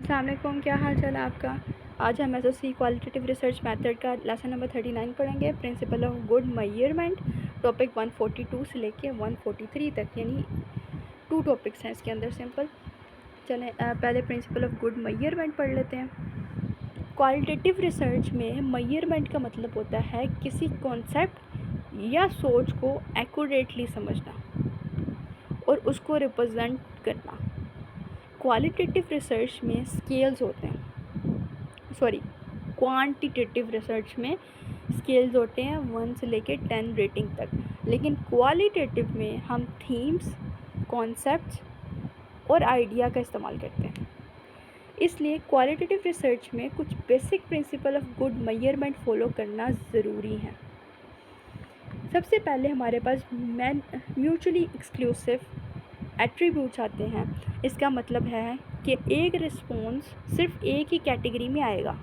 अस्सलाम वालेकुम, क्या हाल चाल है आपका। आज हम एसओसी क्वालिटेटिव रिसर्च मेथड का लेसन नंबर 39 पढ़ेंगे, principle of good measurement. Topic 142 से लेके 143 तक, यानी 2 टॉपिक्स हैं इसके अंदर। सिंपल चलें, पहले प्रिंसिपल ऑफ गुड मेजरमेंट पढ़ लेते हैं। क्वालिटेटिव रिसर्च में मेजरमेंट का मतलब होता है किसी कॉन्सेप्ट या सोच को एक्यूरेटली समझना और उसको रिप्रेजेंट करना। क्वालिटेटिव रिसर्च में स्केल्स होते हैं, सॉरी क्वांटिटेटिव रिसर्च में स्केल्स होते हैं 1 से लेके 10 रेटिंग तक, लेकिन क्वालिटेटिव में हम थीम्स, कॉन्सेप्ट्स और आइडिया का इस्तेमाल करते हैं। इसलिए क्वालिटेटिव रिसर्च में कुछ basic principle of good measurement follow करना ज़रूरी है। सबसे पहले हमारे पास म्यूचुअली एक्सक्लूसिव एट्रीब्यूट्स आते हैं। इसका मतलब है कि एक रिस्पॉन्स सिर्फ एक ही कैटेगरी में आएगा,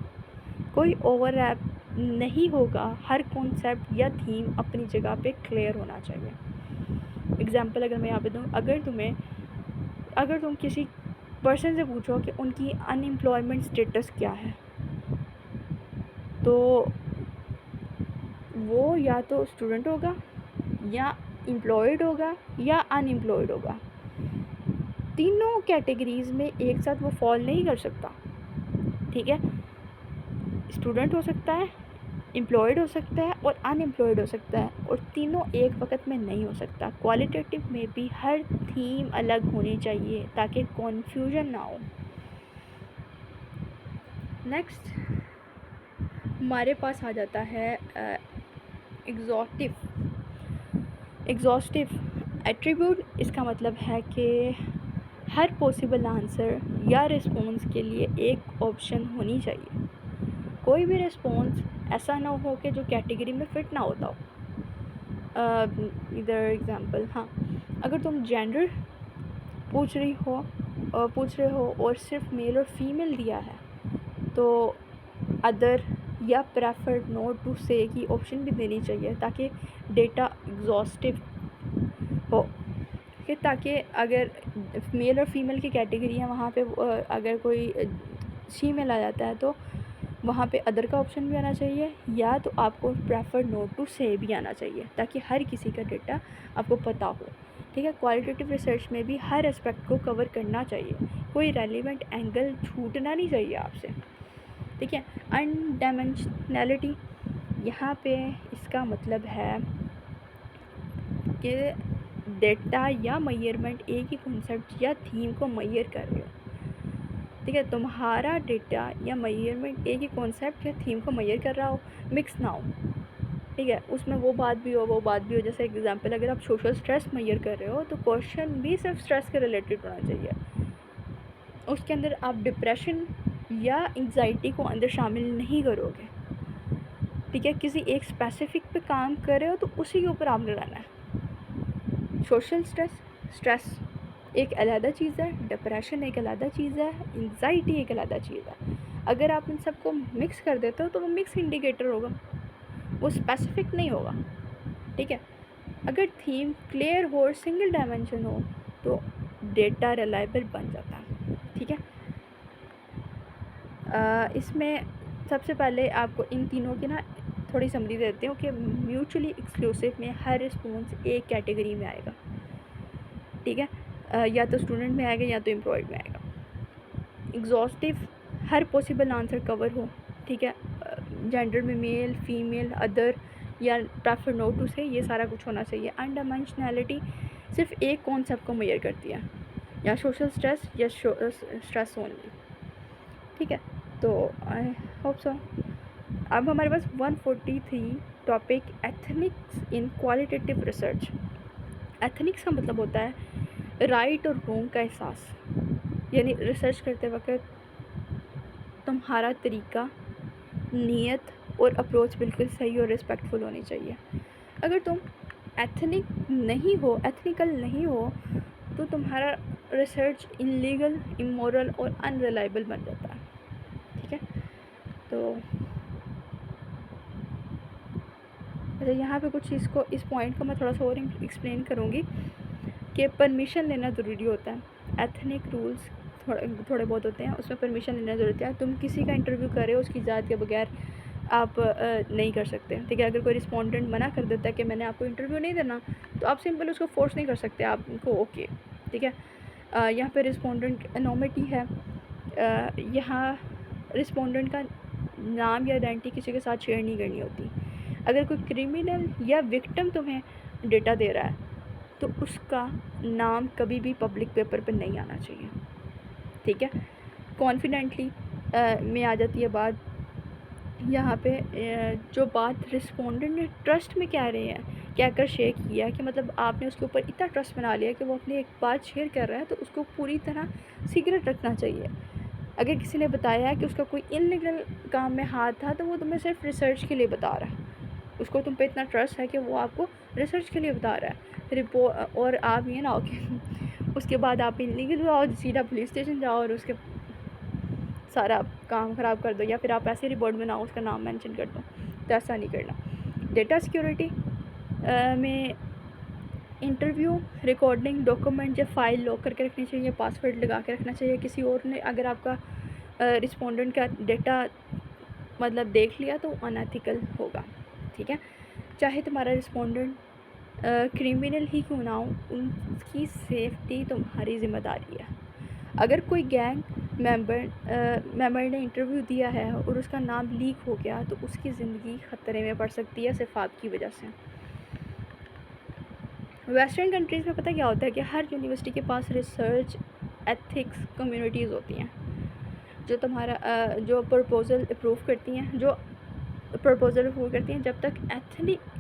कोई ओवरलैप नहीं होगा, हर कॉन्सेप्ट या थीम अपनी जगह पे क्लियर होना चाहिए। एग्जांपल अगर मैं यहाँ पे दूँ, अगर तुम किसी पर्सन से पूछो कि उनकी अनएम्प्लॉयमेंट स्टेटस क्या है, तो वो या तो स्टूडेंट होगा या एम्प्लॉयड होगा या अनएम्प्लॉयड होगा। तीनों कैटेगरीज में एक साथ वो फॉल नहीं कर सकता, ठीक है। स्टूडेंट हो सकता है, एम्प्लॉयड हो सकता है और अनएम्प्लॉयड हो सकता है, और तीनों एक वक्त में नहीं हो सकता। क्वालिटेटिव में भी हर थीम अलग होनी चाहिए ताकि कन्फ्यूजन ना हो। नेक्स्ट हमारे पास आ जाता है एग्जॉस्टिव एट्रीब्यूट। इसका मतलब है कि हर पॉसिबल आंसर या रिस्पॉन्स के लिए एक ऑप्शन होनी चाहिए। कोई भी रिस्पॉन्स ऐसा ना हो कि जो कैटेगरी में फ़िट ना होता हो। इधर एग्जांपल, हाँ, अगर तुम जेंडर पूछ रहे हो और सिर्फ मेल और फीमेल दिया है, तो अदर या प्रेफर्ड नोट टू से की ऑप्शन भी देनी चाहिए ताकि डेटा एग्जॉस्टिव हो, कि ताकि अगर मेल और फीमेल की कैटेगरी है, वहाँ पे अगर कोई फीमेल आ जाता है तो वहाँ पे अदर का ऑप्शन भी आना चाहिए, या तो आपको प्रेफर्ड नोट टू से भी आना चाहिए ताकि हर किसी का डेटा आपको पता हो, ठीक है। क्वालिटेटिव रिसर्च में भी हर एस्पेक्ट को कवर करना चाहिए, कोई रेलिवेंट एंगल छूटना नहीं चाहिए आपसे, ठीक है। अनडायमेंशनैलिटी, यहाँ पे इसका मतलब है कि डेटा या मेजरमेंट एक ही कॉन्सेप्ट या थीम को मेजर कर रहे हो, ठीक है। तुम्हारा डेटा या मेजरमेंट एक ही कॉन्सेप्ट या थीम को मेजर कर रहा हो, मिक्स ना हो, ठीक है। उसमें वो बात भी हो, वो बात भी हो। जैसे एग्जांपल, अगर आप सोशल स्ट्रेस मेजर कर रहे हो तो क्वेश्चन भी सिर्फ स्ट्रेस के रिलेटेड होना चाहिए, उसके अंदर आप डिप्रेशन या एंग्जाइटी को अंदर शामिल नहीं करोगे, ठीक है। किसी एक स्पेसिफिक पे काम कर रहे हो तो उसी के ऊपर आपने रहना है। सोशल स्ट्रेस एक अलग चीज़ है, डिप्रेशन एक अलग चीज़ है, एंग्जाइटी एक अलग चीज़ है। अगर आप इन सबको मिक्स कर देते हो तो वो मिक्स इंडिकेटर होगा, वो स्पेसिफिक नहीं होगा, ठीक है। अगर थीम क्लियर हो और सिंगल डायमेंशन हो तो डेटा रिलायबल बन जाता है, ठीक है। इसमें सबसे पहले आपको इन तीनों की ना थोड़ी समरी देती हूँ कि म्यूचुअली एक्सक्लूसिव में हर रिस्पॉन्स एक कैटेगरी में आएगा, ठीक है। या तो स्टूडेंट में आएगा या तो एम्प्लॉयड में आएगा। एग्जॉस्टिव, हर पॉसिबल आंसर कवर हो, ठीक है। जेंडर में मेल, फीमेल, अदर या प्रेफर नोट टू से, ये सारा कुछ होना चाहिए। अनडायमेंशनैलिटी सिर्फ एक कॉन्सेप्ट को मेजर करती है, या सोशल स्ट्रेस या स्ट्रेस ओनली, ठीक है। तो आई होप सो। अब हमारे पास 143 टॉपिक एथनिक्स इन क्वालिटेटिव रिसर्च। एथनिक्स का मतलब होता है राइट और रॉन्ग का एहसास, यानी रिसर्च करते वक्त तुम्हारा तरीका, नीयत और अप्रोच बिल्कुल सही और रिस्पेक्टफुल होनी चाहिए। अगर तुम एथनिकल नहीं हो तो तुम्हारा रिसर्च इलीगल, इमोरल और अनरिलायबल बन जाता है, ठीक है। तो अच्छा, यहाँ पे कुछ इसको, इस पॉइंट को मैं थोड़ा सा और एक्सप्लेन करूँगी कि परमिशन लेना ज़रूरी होता है। एथनिक रूल्स थोड़े बहुत होते हैं, उसमें परमिशन लेना ज़रूरत है। तुम किसी का इंटरव्यू कर रहे हो उसकी ज़ात के बगैर आप नहीं कर सकते, ठीक है। अगर कोई रिस्पोंडेंट मना कर देता है कि मैंने आपको इंटरव्यू नहीं देना, तो आप सिंपल उसको फोर्स नहीं कर सकते, आप उनको ओके, ठीक है। यहाँ पे रिस्पोंडेंट एनोमिटी है। यहाँ रिस्पोंडेंट का नाम या आइडेंटिटी किसी के साथ शेयर नहीं करनी होती। अगर कोई क्रिमिनल या विक्टिम तुम्हें डेटा दे रहा है तो उसका नाम कभी भी पब्लिक पेपर पर नहीं आना चाहिए, ठीक है। कॉन्फिडेंटली में आ जाती है बात। यहाँ पे जो बात रिस्पोंडेंट ने ट्रस्ट में कह रहे हैं, क्या कर शेयर किया कि मतलब आपने उसके ऊपर इतना ट्रस्ट बना लिया कि वो अपनी एक बात शेयर कर रहा है, तो उसको पूरी तरह सीक्रेट रखना चाहिए। अगर किसी ने बताया है कि उसका कोई इनलीगल काम में हाथ था, तो वो तुम्हें सिर्फ रिसर्च के लिए बता रहा है, उसको तुम पे इतना ट्रस्ट है कि वो आपको रिसर्च के लिए बता रहा है। रिपोर्ट और आप ये ना हो कि उसके बाद आप इनलीगल जाओ, सीधा पुलिस स्टेशन जाओ और उसके सारा काम ख़राब कर दो, या फिर आप ऐसे रिपोर्ट बनाओ उसका नाम मेंशन कर दो, तो ऐसा नहीं करना। डेटा सिक्योरिटी में इंटरव्यू रिकॉर्डिंग डॉक्यूमेंट या फाइल लॉक करके रखनी चाहिए, पासवर्ड लगा के रखना चाहिए। किसी और ने अगर आपका रिस्पोंडेंट का डेटा मतलब देख लिया तो अनएथिकल होगा, ठीक है। चाहे तुम्हारा रिस्पोंडेंट क्रिमिनल ही क्यों ना हो, उनकी सेफ्टी तुम्हारी ज़िम्मेदारी है। अगर कोई गैंग मेंबर ने इंटरव्यू दिया है और उसका नाम लीक हो गया, तो उसकी ज़िंदगी ख़तरे में पड़ सकती है सिर्फ आपकी वजह से। वेस्टर्न कंट्रीज़ में पता क्या होता है कि हर यूनिवर्सिटी के पास रिसर्च एथिक्स कम्युनिटीज़ होती हैं, जो तुम्हारा जो प्रपोज़ल अप्रूव करती हैं, जब तक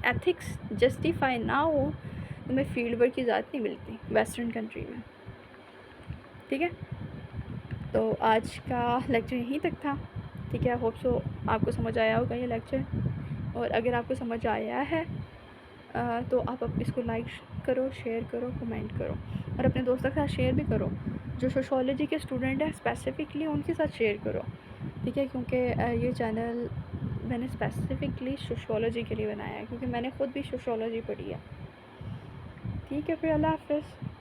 एथिक्स जस्टिफाई ना हो, तुम्हें फील्ड वर्क की इजाज़त नहीं मिलती वेस्टर्न कंट्री में, ठीक है। तो आज का लेक्चर यहीं तक था, ठीक है। होप सो आपको समझ आया होगा ये लेक्चर, और अगर आपको समझ आया है तो आप इसको लाइक करो, शेयर करो, कमेंट करो, और अपने दोस्तों के साथ शेयर भी करो। जो सोशियोलॉजी के स्टूडेंट हैं स्पेसिफ़िकली उनके साथ शेयर करो, ठीक है, क्योंकि ये चैनल मैंने स्पेसिफ़िकली सोशियोलॉजी के लिए बनाया है, क्योंकि मैंने ख़ुद भी सोशियोलॉजी पढ़ी है, ठीक है। फिर अल्लाह हाफ़िज़।